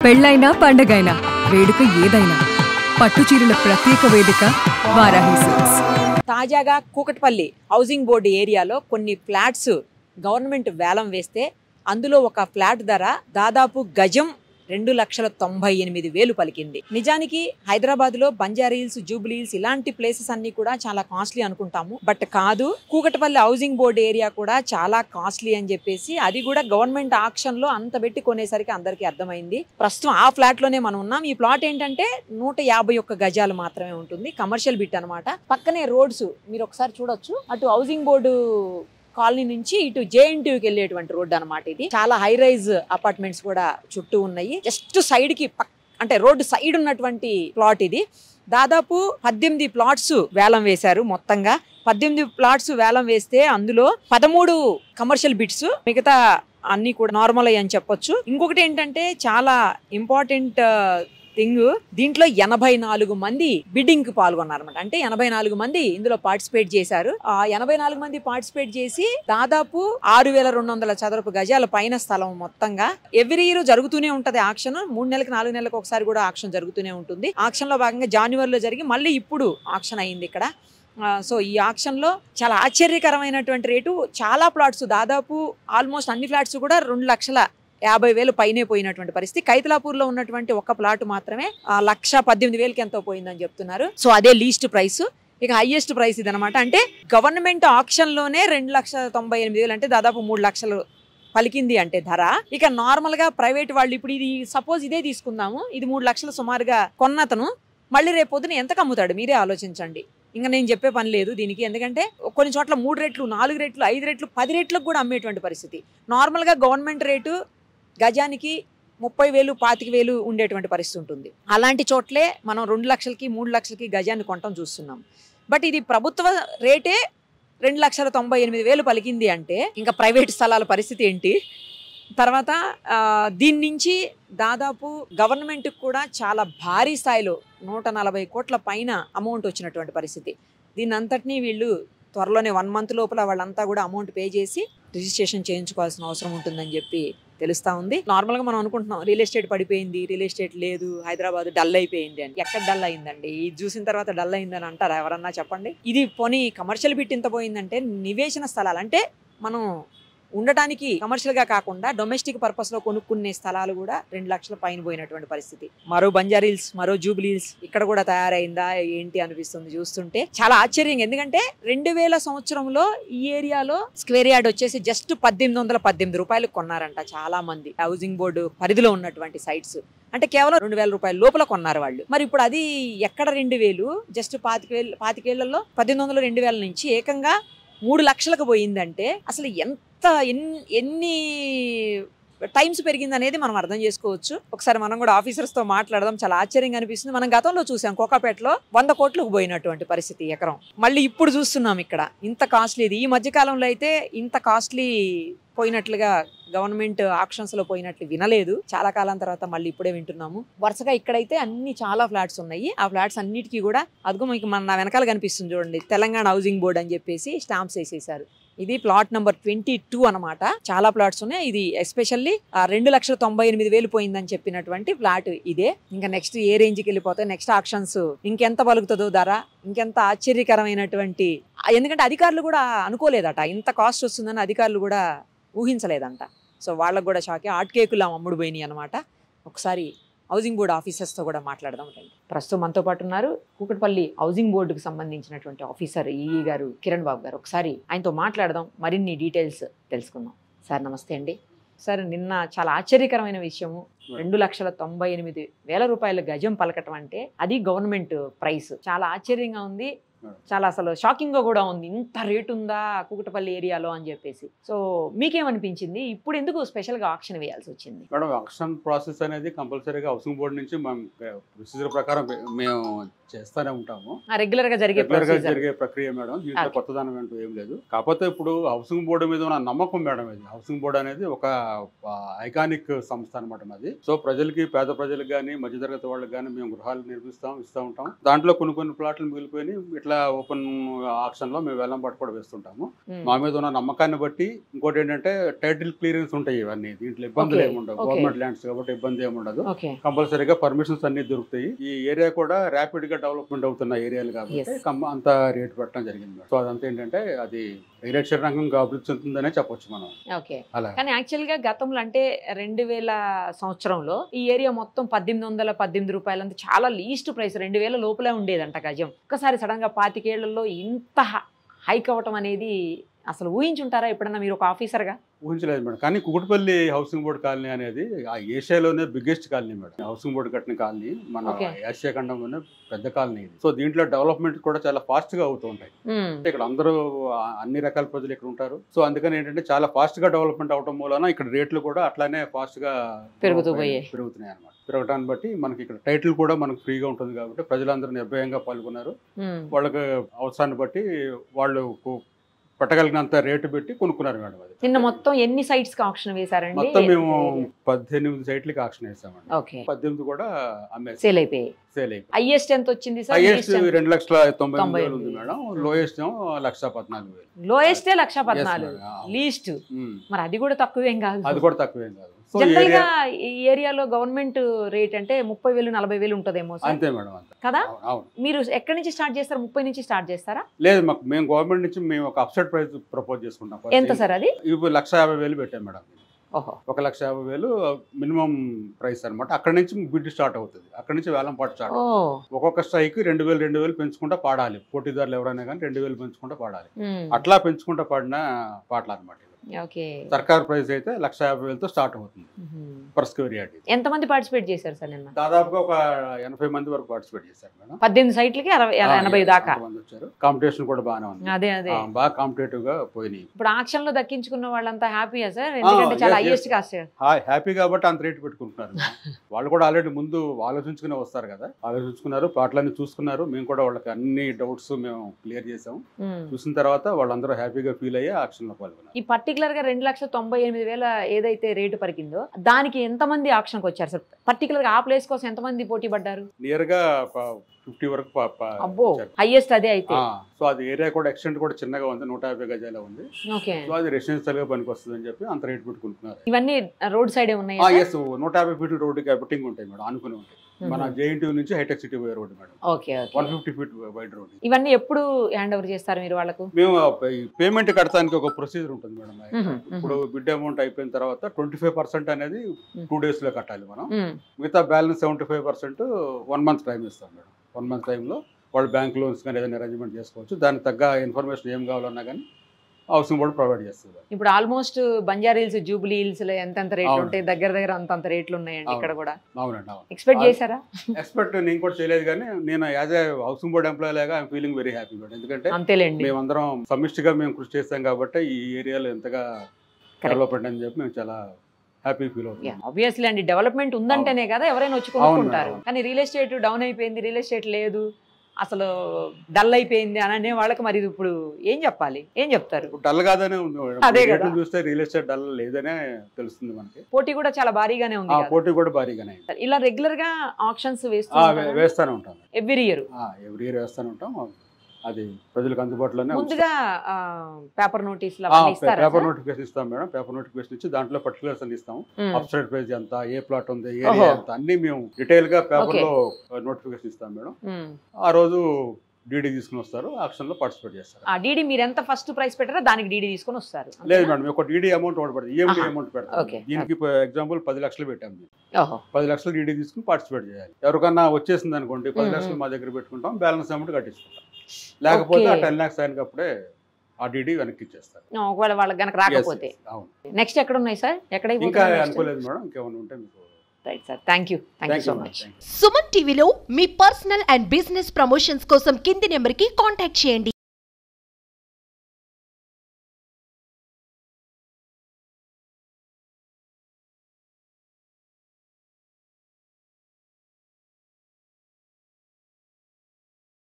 పెళ్ళైనా పండగైనా వేడుక ఏదైనా పట్టుచీరల ప్రత్యేక వేదిక వారాహి సిల్క్స్. తాజాగా కూకట్పల్లి హౌసింగ్ బోర్డు ఏరియాలో కొన్ని ఫ్లాట్స్ గవర్నమెంట్ వేలం వేస్తే అందులో ఒక ఫ్లాట్ ధర దాదాపు గజం 2,98,000 పలికింది. నిజానికి హైదరాబాద్ లో బంజారీల్స్, జూబ్లీహిల్స్ ఇలాంటి ప్లేసెస్ అన్ని కూడా చాలా కాస్ట్లీ అనుకుంటాము. బట్ కాదు, కూకట్పల్లి హౌసింగ్ బోర్డు ఏరియా కూడా చాలా కాస్ట్లీ అని చెప్పేసి అది కూడా గవర్నమెంట్ ఆక్షన్ లో అంత పెట్టి కొనేసరికి అందరికీ అర్థమైంది. ప్రస్తుతం ఆ ఫ్లాట్ లోనే మనం ఉన్నాం. ఈ ప్లాట్ ఏంటంటే 151 గజాలు మాత్రమే ఉంటుంది. కమర్షియల్ బిట్ అనమాట. పక్కనే రోడ్స్ మీరు ఒకసారి చూడొచ్చు. అటు హౌసింగ్ బోర్డు కాలనీ నుంచి ఇటు JNTUకి వెళ్ళేటువంటి రోడ్డు అనమాట. ఇది చాలా హై రైజ్ అపార్ట్మెంట్స్ కూడా చుట్టూ ఉన్నాయి. జస్ట్ సైడ్ కి అంటే రోడ్డు సైడ్ ఉన్నటువంటి ప్లాట్ ఇది. దాదాపు 18 ప్లాట్స్ వేలం వేశారు. మొత్తంగా 18 ప్లాట్స్ వేలం వేస్తే అందులో 13 కమర్షియల్ బిట్స్, మిగతా అన్ని కూడా నార్మల్ అని చెప్పొచ్చు. ఇంకొకటి ఏంటంటే చాలా ఇంపార్టెంట్ థింగ్, దీంట్లో 84 మంది బిడ్డింగ్ కి పాల్గొన్నారన్నమాట. అంటే 84 మంది ఇందులో పార్టిసిపేట్ చేశారు. ఆ 84 మంది పార్టిసిపేట్ చేసి దాదాపు 6,200 చదరపు గజాల పైన స్థలం మొత్తంగా. ఎవ్రీ ఇయర్ జరుగుతూనే ఉంటది ఆక్షన్. 3 నెలలకు 4 నెలలకు ఒకసారి కూడా ఆక్షన్ జరుగుతూనే ఉంటుంది. ఆక్షన్ లో భాగంగా జనవరిలో జరిగి మళ్ళీ ఇప్పుడు ఆక్షన్ అయింది ఇక్కడ. సో ఈ ఆక్షన్ లో చాలా ఆశ్చర్యకరమైనటువంటి రేటు. చాలా ప్లాట్స్, దాదాపు ఆల్మోస్ట్ అన్ని ఫ్లాట్స్ కూడా 2,50,000 పైనే పోయినటువంటి పరిస్థితి. కైతలాపూర్ లో ఉన్నటువంటి ఒక ప్లాట్ మాత్రమే 1,18,000 ఎంతో పోయిందని చెప్తున్నారు. సో అదే లీస్ట్ ప్రైస్. ఇక హైయెస్ట్ ప్రైస్ ఇదనమాట. అంటే గవర్నమెంట్ ఆక్షన్ లోనే 2,98,000 అంటే దాదాపు 3 లక్షలు పలికింది అంటే ధర. ఇక నార్మల్ గా ప్రైవేట్ వాళ్ళు ఇప్పుడు ఇది సపోజ్ ఇదే తీసుకుందాము, ఇది 3 లక్షలు సుమారుగా కొన్నతను మళ్ళీ రేపు పొద్దున ఎంతకు అమ్ముతాడు మీరే ఆలోచించండి. ఇంకా నేను చెప్పే పని లేదు దీనికి. ఎందుకంటే కొన్ని చోట్ల 3 రెట్లు, 4 రెట్లు, 5 రెట్లు, 10 రెట్లకు కూడా అమ్మేటువంటి పరిస్థితి. నార్మల్ గా గవర్నమెంట్ రేటు గజానికి 30,000, 25,000 ఉండేటువంటి పరిస్థితి ఉంటుంది. అలాంటి చోట్లే మనం 2 లక్షలకి 3 లక్షలకి గజాన్ని కొనటం చూస్తున్నాం. బట్ ఇది ప్రభుత్వ రేటే 2,98,000 పలికింది అంటే ఇంకా ప్రైవేట్ స్థలాల పరిస్థితి ఏంటి? తర్వాత దీని నుంచి దాదాపు గవర్నమెంట్ కూడా చాలా భారీ స్థాయిలో 140 కోట్ల పైన అమౌంట్ వచ్చినటువంటి పరిస్థితి. దీని అంతటినీ వీళ్ళు త్వరలోనే 1 మంత్ లోపల వాళ్ళంతా కూడా అమౌంట్ పే చేసి రిజిస్ట్రేషన్ చేయించుకోవాల్సిన అవసరం ఉంటుందని చెప్పి తెలుస్తా ఉంది. నార్మల్ గా మనం అనుకుంటున్నాం రియల్ ఎస్టేట్ పడిపోయింది, రియల్ ఎస్టేట్ లేదు, హైదరాబాద్ డల్ అయిపోయింది అని. ఎక్కడ డల్ అయిందండి? ఇది చూసిన తర్వాత డల్ అయిందని అంటారా ఎవరన్నా? చెప్పండి. ఇది పోనీ కమర్షియల్ బిట్ ఇంత పోయిందంటే నివేశన స్థలాలు అంటే మనం ఉండటానికి కమర్షియల్ గా కాకుండా డొమెస్టిక్ పర్పస్ లో కొనుక్కునే స్థలాలు కూడా 2 లక్షల పైన పోయినటువంటి పరిస్థితి. మరో బంజారీల్స్, మరో జూబ్లీహిల్స్ ఇక్కడ కూడా తయారైందా ఏంటి అనిపిస్తుంది చూస్తుంటే. చాలా ఆశ్చర్యంగా. ఎందుకంటే 2000 సంవత్సరంలో ఈ ఏరియాలో స్క్వేర్ యార్డ్ వచ్చేసి జస్ట్ 1,818 రూపాయలకు కొన్నారంట చాలా మంది. హౌసింగ్ బోర్డు పరిధిలో ఉన్నటువంటి సైట్స్ అంటే కేవలం 2,000 రూపాయల లోపల కొన్నారు వాళ్ళు. మరి ఇప్పుడు అది ఎక్కడ 2,000, జస్ట్ 25,000లో 1,800, 2,000 నుంచి ఏకంగా 3 లక్షలకు పోయిందంటే అసలు ఎన్ని టైమ్స్ పెరిగింది అనేది మనం అర్థం చేసుకోవచ్చు. ఒకసారి మనం కూడా ఆఫీసర్స్ తో మాట్లాడదాం. చాలా ఆశ్చర్యంగా అనిపిస్తుంది. మనం గతంలో చూసాం కోకాపేటలో 100 కోట్లకు పోయినటువంటి పరిస్థితి ఎకరం. మళ్ళీ ఇప్పుడు చూస్తున్నాం ఇక్కడ ఇంత కాస్ట్లీది. ఈ మధ్య కాలంలో అయితే ఇంత కాస్ట్లీ పోయినట్లుగా గవర్నమెంట్ ఆక్షన్స్ లో పోయినట్లు వినలేదు. చాలా కాలం తర్వాత మళ్ళీ ఇప్పుడే వింటున్నాము. వరుసగా ఇక్కడైతే అన్ని చాలా ఫ్లాట్స్ ఉన్నాయి. ఆ ఫ్లాట్స్ అన్నిటికీ కూడా అదిగో మీకు నా వెనకాల కనిపిస్తుంది చూడండి, తెలంగాణ హౌసింగ్ బోర్డ్ అని చెప్పేసి స్టాంప్స్ వేసేసారు. ఇది ప్లాట్ నెంబర్ 22 అనమాట. చాలా ప్లాట్స్ ఉన్నాయి. ఇది ఎస్పెషల్లీ 2,98,000 పోయిందని చెప్పినటువంటి ఫ్లాట్ ఇదే. ఇంకా నెక్స్ట్ ఏ రేంజ్కి వెళ్ళిపోతాయి, నెక్స్ట్ ఆక్షన్స్ ఇంకెంత పలుకుతుందో ధర, ఇంకెంత ఆశ్చర్యకరమైనటువంటి. ఎందుకంటే అధికారులు కూడా అనుకోలేదట ఇంత కాస్ట్ వస్తుందని, అధికారులు కూడా ఊహించలేదంట. సో వాళ్ళకు కూడా షాకే. ఆట్ కేకులు అమ్ముడు పోయినాయి అనమాట. ఒకసారి హౌసింగ్ బోర్డు ఆఫీసర్స్తో కూడా మాట్లాడదాం రండి. ప్రస్తుతం మనతో పాటు ఉన్నారు కూకట్పల్లి హౌసింగ్ బోర్డుకు సంబంధించినటువంటి ఆఫీసర్ ఈఈ గారు కిరణ్ బాబు గారు. ఒకసారి ఆయనతో మాట్లాడదాం, మరిన్ని డీటెయిల్స్ తెలుసుకుందాం. సార్ నమస్తే అండి. సార్ నిన్న చాలా ఆశ్చర్యకరమైన విషయము, 2,98,000 రూపాయల గజం పలకటం అంటే అది గవర్నమెంట్ ప్రైస్. చాలా ఆశ్చర్యంగా ఉంది, చాలా అసలు షాకింగ్ గా కూడా ఉంది. ఇంత రేటు ఉందా కూకట్పల్లి ఏరియాలో అని చెప్పేసి. సో మీకేమనిపించింది? ఇప్పుడు ఎందుకు స్పెషల్ గా ఆక్షన్ వేయాల్సి వచ్చింది? మేడం, ఆక్షన్ ప్రాసెస్ అనేది కంపల్సరీగా హౌసింగ్ బోర్డు నుంచి మనం ప్రొసీజర్ ప్రకారం మేము చేస్తూనే ఉంటాము. రెగ్యులర్ గా జరిగే ప్రక్రియ మేడం. దీంట్లో కొత్తదనం అంటూ ఏం లేదు. కాకపోతే ఇప్పుడు హౌసింగ్ బోర్డు మీద ఉన్న నమ్మకం మేడం, ఇది హౌసింగ్ బోర్డు అనేది ఒక ఐకానిక్ సంస్థ అనమాట అది. సో ప్రజలకి, పేద ప్రజలకు కానీ, మధ్యతరగతి వాళ్ళకి కానీ మేము గృహాలు నిర్మిస్తాం, ఇస్తూ ఉంటాం. దాంట్లో కొన్ని ప్లాట్లు మిగిలిపోయి ఇట్లా ఇట్లా ఓపెన్ ఆక్షన్ లో మేము వేలం పాటు కూడా వేస్తుంటాము. మా మీద ఉన్న నమ్మకాన్ని బట్టి. ఇంకోటి ఏంటంటే టైటిల్ క్లియరెన్స్ ఉంటాయి ఇవన్నీ, దీంట్లో ఇబ్బందులు ఏముండవు. గవర్నమెంట్ ల్యాండ్స్ కాబట్టి ఇబ్బంది ఏముండదు. కంపల్సరీగా పర్మిషన్స్ అన్ని దొరుకుతాయి. ఈ ఏరియా కూడా ర్యాపిడ్ గా డెవలప్మెంట్ అవుతున్న ఏరియాలు కాబట్టి అంత రేట్ పెట్టడం జరిగింది. సో అదంతా ఏంటంటే అది రియల్ ఎస్టేట్ రంగంగా అభివృద్ధి చెందుతుందనే చెప్పొచ్చు మనం. అలా కానీ యాక్చువల్ గా గతంలో అంటే 2000 సంవత్సరంలో ఈ ఏరియా మొత్తం 1818 రూపాయలు అంటే చాలా లీస్ట్ ప్రైస్, 2000 లోపలే ఉండేదంట గజం. ఒక్కసారి సడన్ గా 25 ఏళ్లలో ఇంత హైక్ అవ్వటం అనేది అసలు ఊహించుంటారా ఎప్పుడన్నా మీరు ఒక ఆఫీసర్గా? ఊహించలేదు మేడం. కానీ కుకుటపల్లి హౌసింగ్ బోర్డు కాలనీ అనేది ఆ ఏషియాలోనే biggest colony madam. Housing board కట్టిన కాలనీ మన ఏషియా ఖండంలోనే పెద్ద కాలనీ ఇది. సో దీంట్లో డెవలప్మెంట్ కూడా చాలా ఫాస్ట్ గా అవుతూ ఉంటాయి. ఇక్కడ అందరూ అన్ని రకాల ప్రజలు ఇక్కడ ఉంటారు. సో అందుకని ఏంటంటే చాలా ఫాస్ట్ గా డెవలప్మెంట్ అవడం మూలన ఇక్కడ రేట్లు కూడా అట్లానే ఫాస్ట్ గా పెరుగుతున్నాయి అన్నమాట. పెరగటాన్ని బట్టి మనకి ఇక్కడ టైటిల్ కూడా మనకు ఫ్రీగా ఉంటుంది కాబట్టి ప్రజలందరూ నిర్భయంగా పాల్గొన్నారు. వాళ్ళకి అవసరాన్ని బట్టి వాళ్ళు పెట్టగలిగినంత రేటు పెట్టి కొనుక్కున్నారు మేడం. అది నిన్న మొత్తం ఎన్ని సైట్స్ కి ఆక్షన్ వేశారండి? మొత్తం మేము 18 సైట్లకి ఆక్షన్ వేసామండి. 18 కూడా సేల్ అయిపోయాయి. హైయెస్ట్ ఎంత వచ్చింది సార్? హైయెస్ట్ 2,90,000 ఉంది మేడం. లోయెస్ట్ 1,14,000. లోయెస్టే 1,14,000, లీస్ట్ మరి అది కూడా తక్కువేం కాదు. అది కూడా తక్కువేం కాదు. జనరల్ గా ఈ ఏరియాలో గవర్నమెంట్ రేట్ అంటే 30,000-40,000 ఉంటదేమో అంతే మేడం కదా? మీరు ఎక్కడి నుంచి స్టార్ట్ చేస్తారు? 30 నుంచి స్టార్ట్ చేస్తారా? లేదు, మేము గవర్నమెంట్ నుంచి మేము ఒక అప్సెట్ ప్రైస్ ప్రపోజ్ చేసుకుంటాం. ఎంత సార్ అది? ఇప్పుడు 1,50,000 పెట్టాం మేడం. 1,50,000 మినిమం ప్రైస్ అనమాట. అక్కడ నుంచి బిడ్ స్టార్ట్ అవుతుంది. అక్కడ నుంచి వేలం పాటు స్టార్ట్. ఒక్కొక్క స్ట్రైక్ 2,000 పెంచుకుంటా పాడాలి. పోటీదారులు ఎవరైనా కానీ 2,000 పెంచుకుంటా పాడాలి. అట్లా పెంచుకుంటా పాడిన పాటలు అనమాట. సర్కార్ ప్రైస్ అయితే 1,50,000తో స్టార్ట్ అవుతుంది పర్ స్క్వేర్ యార్డ్. ఎంత మంది పార్టిసిపేట్ చేశారు సార్ నిన్న? దాదాపుగా ఒక 80 మంది వరకు పార్టిసిపేట్ చేశారు మేడం. 18 సైట్లకి 80 దాకా వచ్చారు. కాంపిటీషన్ కూడా బాగానే ఉంది. అదే బాగా కాంపిటేటివ్ గా పోయినాయి. ఇప్పుడు ఆక్షన్ లో దక్కించుకున్న వాళ్ళంతా హ్యాపీయా సార్? ఎందుకంటే చాలా హైయెస్ట్ కాస్ట్. హ్యాపీ కాబట్టి అంత రేట్ పెట్టుకుంటున్నారు. వాళ్ళు కూడా ఆల్రెడీ ముందు ఆలోచించుకునే వస్తారు కదా, ఆలోచించుకున్నారు, పాటలన్నీ చూసుకున్నారు. మేము కూడా వాళ్ళకి అన్ని డౌట్స్ మేము క్లియర్ చేసాం. చూసిన తర్వాత వాళ్ళందరూ హ్యాపీగా ఫీల్ అయ్యి ఆక్షన్ లో పాల్గొన్నారు. ఈ పర్టికులర్ గా 2,98,000 ఏదైతే రేటు పలికిందో దానికి ఎంత మంది ఆక్షన్ కి వచ్చారు సార్? పర్టికులర్ గా ఆ ప్లేస్ కోసం ఎంత మంది పోటీ పడ్డారు? నియర్ గా 50 వరకు. అబ్బో, హైయెస్ట్ అదే అయితే. సో అది ఏరియా కూడా ఎక్స్టెంట్ కూడా చిన్నగా ఉంది, 150 గజాల ఉంది. సో అది రెసిడెన్షియల్ గా పనికి వస్తుంది అని చెప్పి అంత రేట్ పెట్టుకుంటున్నారు. ఇవన్నీ రోడ్ సైడ్ ఉన్నాయి. 150 ఫీట్ రోడ్ కబెట్టింగ్ ఉంటాయి మేడం, అనుకుని ఉంటాయి. మన జేఎన్టీ నుంచి హైటెక్ సిటీ పోయే road madam. 150 feet wide road. ఇవన్నీ ఎప్పుడు హ్యాండ్ ఓవర్ చేస్తారు మీరు వాళ్ళకు? మేము పేమెంట్ కట్టడానికి ఒక ప్రొసీజర్ ఉంటుంది మేడం. ఇప్పుడు బిడ్ అమౌంట్ అయిపోయిన తర్వాత 25% అనేది 2 days లో కట్టాలి మనం. మిగతా బ్యాలెన్స్ 75% 1 month టైం ఇస్తాం మేడం. 1 month టైంలో వాళ్ళు బ్యాంక్ లోన్స్ కానీ ఏదైనా అరేంజ్మెంట్ చేసుకోవచ్చు. దానికి తగ్గ ఇన్ఫర్మేషన్ ఏం కావాలన్నా కానీ హౌసింగ్ బోర్డు ప్రొవైడ్ చేస్తుంది. ఇప్పుడు almost Banjara hills, Jubilee hills లో ఎంత రేట్లు ఉంటాయి? దగ్గర అంత రేట్లు ఉన్నాయండి ఇక్కడ కూడా. అవునండి. ఎక్స్పెక్ట్ చేశారా? ఎక్స్పెక్ట్ నేను కూడా చేయలేదు, కానీ నేను as a housing board employee లాగా I'm feeling very happy madam. ఎందుకంటే అంతేలేండి, మేమందరం సమిష్టిగా మేము కృషి చేస్తాం కాబట్టి ఈ ఏరియాలో ఎంతగా డెవలప్మెంట్ అని చెప్పి మేము చాలా హ్యాపీ ఫీల్ అవుతాం. ఆబ్వియస్లీ అండి, డెవలప్మెంట్ ఉందంటేనే కదా ఎవరైనా వచ్చి కొనుక్కుంటారు. కానీ రియల్ ఎస్టేట్ డౌన్ అయిపోయింది, రియల్ ఎస్టేట్ లేదు, అసలు డల్ అయిపోయింది అని అనే వాళ్ళకి మరి ఇప్పుడు ఏం చెప్పాలి? ఏం చెప్తారు? డల్ కాదనే ఉంది. అదే కదా, చూస్తే రియల్ ఎస్టేట్ డల్ లేదనే తెలుస్తుంది మనకి. పోటీ కూడా చాలా భారీగానే ఉంది. పోటీ కూడా భారీగానే. ఇలా రెగ్యులర్ గా ఆప్షన్స్ వేస్తానే ఉంటాం. ఎవ్రీ ఇయర్ వేస్తానే ఉంటాం. అది ప్రజలకు అందుబాటులోనే. ముందుగా పేపర్ నోటీస్ పేపర్ నోటిఫికేషన్ ఇస్తాం మేడం. పేపర్ నోటిఫికేషన్ ఇచ్చి దాంట్లో పర్టికులర్స్ అని ఇస్తాం. అప్సైడ్ ప్రైస్ ఎంత, ఏ ప్లాట్ ఉంది, ఏరియా ఎంత, అన్ని మేము డీటెయిల్ గా పేపర్ లో నోటిఫికేషన్ ఇస్తాం మేడం. ఆ రోజు డీడీ తీసుకుని వస్తారు, ఆక్షన్ లో పార్టిసిపేట్ చేస్తారు. డీడీ మీరు ఎంత ఫస్ట్ ప్రైస్ పెట్టారో దానికి డీడీ తీసుకుని వస్తారు? లేదు మేడం, ఒక డీడీ అమౌంట్ ఒకటి పడుతుంది, ఈఎండి అమౌంట్ పెడతాం. దీనికి ఎగ్జాంపుల్ 10 లక్షలు పెట్టాం. 10 లక్షలు డీడీ తీసుకుని పార్టిసిపేట్ చేయాలి. ఎవరికన్నా వచ్చేసింది అనుకోండి, 10 లక్షలు మా దగ్గర పెట్టుకుంటాం, బ్యాలెన్స్ అమౌంట్ కట్టించుకుంటాం. లేకపోతే 10 lakhs అయినప్పుడే ఆ డీడీ వెనక్కి ఇచ్చేస్తారు. ఒకవేళ వాళ్ళకి కనుక రాకపోతే. నెక్స్ట్ ఎక్కడ ఉన్నాయి సార్? ఎక్కడ ఇంకా అనుకోలేదు మేడం, ఇంకేమైనా ఉంటే మీకు. Right sir, thank you so much. Suman టీవీలో మీ పర్సనల్ అండ్ బిజినెస్ ప్రమోషన్స్ కోసం కింది నెంబర్కి కాంటాక్ట్ చేయండి.